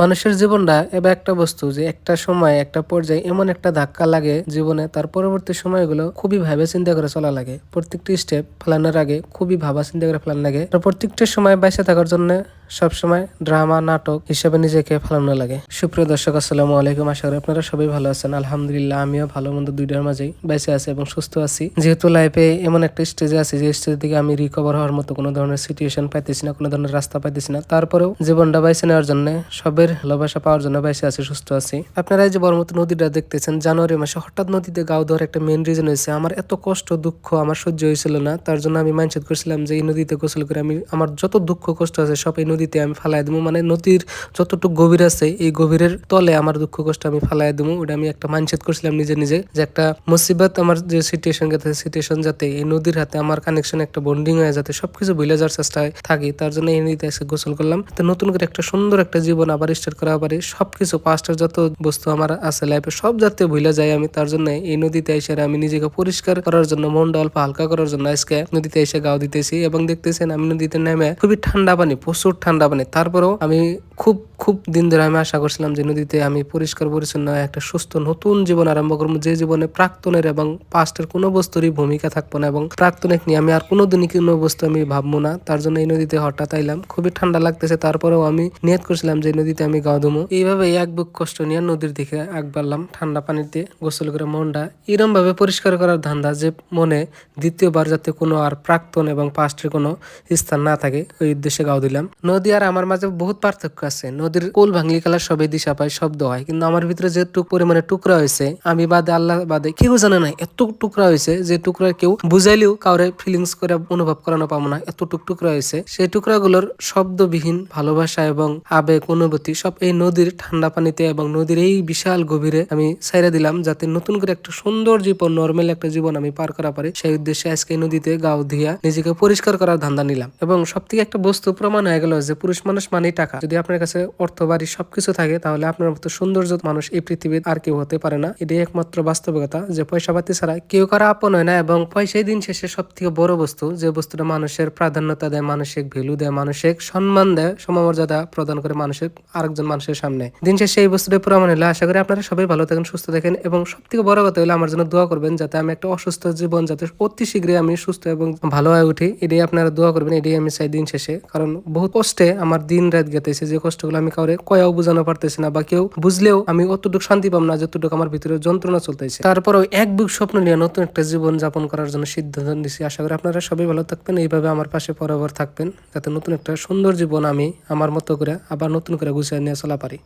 মানুষের জীবনটা এবার একটা বস্তু যে একটা সময় একটা পর্যায়ে এমন একটা ধাক্কা লাগে জীবনে, তার পরবর্তী সময়গুলো খুবই ভাবে চিন্তা করে চলা লাগে। প্রত্যেকটি স্টেপ ফেলানোর আগে খুবই ভাবা চিন্তা করে ফেলানো লাগে। আর প্রত্যেকটা সময় বেঁচে থাকার জন্য সবসময় ড্রামা নাটক হিসেবে নিজেকে ফেলানো লাগে। সুপ্রিয় দর্শক, আসসালামু আলাইকুম। আশা করি আপনারা সবাই ভালো আছেন। আলহামদুলিল্লাহ, আমিও ভালো মন্দ দুইটার মাঝেই বেঁচে আছি এবং সুস্থ আছি। যেহেতু লাইফে এমন একটা স্টেজে আছি যে স্টেজ থেকে আমি রিকভার হওয়ার মতো কোনো ধরনের সিচুয়েশন পাইতেছি না, কোনো ধরনের রাস্তা পাইতেছি না। তারপরেও জীবনটা বেঁচে নেওয়ার জন্য, সবের ভালোবাসা পাওয়ার জন্য বেঁচে আছি, সুস্থ আছি। আপনারা এই যে বড় মতো নদীটা দেখতেছেন, জানুয়ারি মাসে হঠাৎ নদীতে গাও দেওয়ার একটা মেন রিজন হয়েছে আমার এত কষ্ট দুঃখ আমার সহ্য হয়েছিল না। তার জন্য আমি মাইন্ডসেট করছিলাম যে এই নদীতে গোসল করে আমি আমার যত দুঃখ কষ্ট আছে সব এই নদীতে আমি ফালাই দেবো। মানে নদীর যতটুকু গভীর আছে এই গভীরের তলে আমার দুঃখ কষ্ট আমি ফালাই দেবো। ওটা আমি একটা মাইন্ডসেট করছিলাম নিজে নিজে, যে একটা মুসিবত আমার যে সিচুয়েশন যাতে এই নদীর হাতে আমার কানেকশন একটা বন্ডিং হয়ে যাতে সবকিছু ভুলে যাওয়ার চেষ্টায় থাকি। তার জন্য এই নদীতে এসে গোসল করলাম, তো নতুন করে একটা সুন্দর একটা জীবন আবার স্টার্ট করা পারি। সবকিছু পাস্টের যত বস্তু আমার আছে লাইফে সব যাতে ভুলে যাই আমি। তার জন্য এই নদীতে এসে আমি নিজেকে পরিষ্কার করার জন্য, মনটা অল্প হালকা করার জন্য আজকে নদীতে এসে গাও দিতেছি। এবং দেখতেছেন আমি নদীতে নেমে খুবই ঠান্ডা পানি, প্রচুর ঠান্ডা পানি। তারপরেও আমি খুব খুব দিন ধরে আমি আশা করছিলাম যে নদীতে আমি পরিষ্কার পরিচ্ছন্ন একটা সুস্থ নতুন জীবন আরম্ভ করবো, যে জীবনে প্রাক্তনের এবং পাস্টের কোনো বস্তুরই ভূমিকা থাকবো না এবং প্রাক্তনিক নিয়ে আমি আর কোনোদিনই কোনো বস্তু আমি ভাববো না। তার জন্য এই নদীতে হঠাৎ আইলাম, খুবই ঠান্ডা লাগতেছে। তারপরেও আমি নিয়ত করছিলাম যে নদীতে আমি গাও দেবো। এইভাবে এক বুক কষ্ট নিয়ে নদীর দিকে আগ বাড়লাম, ঠান্ডা পানিতে গোসল করে মনটা এরম ভাবে পরিষ্কার করার ধান্দা যে মনে দ্বিতীয়বার যাতে কোনো আর প্রাক্তন এবং পাস্টের কোনো স্থান না থাকে, ওই উদ্দেশ্যে গাও দিলাম। নদী আর আমার মাঝে বহুত পার্থক্য আছে। নদীর কোল ভাঙলি কালার সবাই দিশা পায়, শব্দ হয়, কিন্তু আমার ভিতরে যেটুকু পরিমাণে টুকরা হয়েছে, আমি বাদে আল্লাহ বাদে কেউ জানে না এত টুকরা হয়েছে যে টুকরা কেউ বুঝাইলেও কাউরে ফিলিংস করে অনুভব করানো পাবো না, এতটুক টুকরা হয়েছে। সেই টুকরাগুলোর শব্দবিহীন ভালোবাসা এবং আবেগ অনুভূতি সব এই নদীর ঠান্ডা পানিতে এবং নদীর এই বিশাল গভীরে আমি ছাইরা দিলাম, যাতে নতুন করে একটা সুন্দর জীবন, নর্মাল একটা জীবন আমি পার করা পারি। সেই উদ্দেশ্যে আজকে নদীতে গাও দিয়া নিজেকে পরিষ্কার করার ধান্দা নিলাম। এবং সব থেকে একটা বস্তু প্রমাণ হয়ে গেল যে পুরুষ মানুষ মানেই টাকা। যদি আপনার কাছে অর্থ বাড়ি সবকিছু থাকে, তাহলে আপনার মতো সৌন্দর্য মানুষ এই পৃথিবীর আর কেউ হতে পারে না। এটাই একমাত্র বাস্তবিকতা, যে পয়সা পাতি ছাড়া কেউ কারো আপন হয় না। এবং পয়সাই দিন শেষে সব থেকে বড় বস্তু, যে বস্তুটা মানুষের প্রাধান্যতা দেয়, মানসিক ভ্যালু দেয়, মানসিক সম্মান দেয়, সমমর্যাদা প্রদান করে মানুষের আরেকজন মানুষের সামনে। দিন শেষে এই বস্তুটা প্রমাণ হলে আশা করি আপনারা সবাই ভালো থাকেন, সুস্থ থাকেন। এবং সব থেকে বড় কথা হলো আমার জন্য দোয়া করবেন, যাতে আমি একটা অসুস্থ জীবন যাতে অতি শীঘ্রই আমি সুস্থ এবং ভালো হয়ে উঠি। এটাই আপনারা দোয়া করবেন, এটাই আমি চাই দিন শেষে। কারণ বহু কষ্টে আমার দিন রাত গেতেছে, যে কষ্টগুলো আমি কাউরে কয়াও বোঝানো পারতেছি না, বা কেউ বুঝলেও আমি অতটুকু শান্তি পাব না যতটুকু আমার ভিতরে যন্ত্রণা চলতেছে। তারপরেও এক বুক স্বপ্ন নিয়ে নতুন একটা জীবন যাপন করার জন্য সিদ্ধান্ত নিচ্ছি। আশা করি আপনারা সবাই ভালো থাকবেন, এইভাবে আমার পাশে বরাবর থাকবেন, যাতে নতুন একটা সুন্দর জীবন আমি আমার মতো করে আবার নতুন করে গুছিয়ে নিয়ে চলা পারি।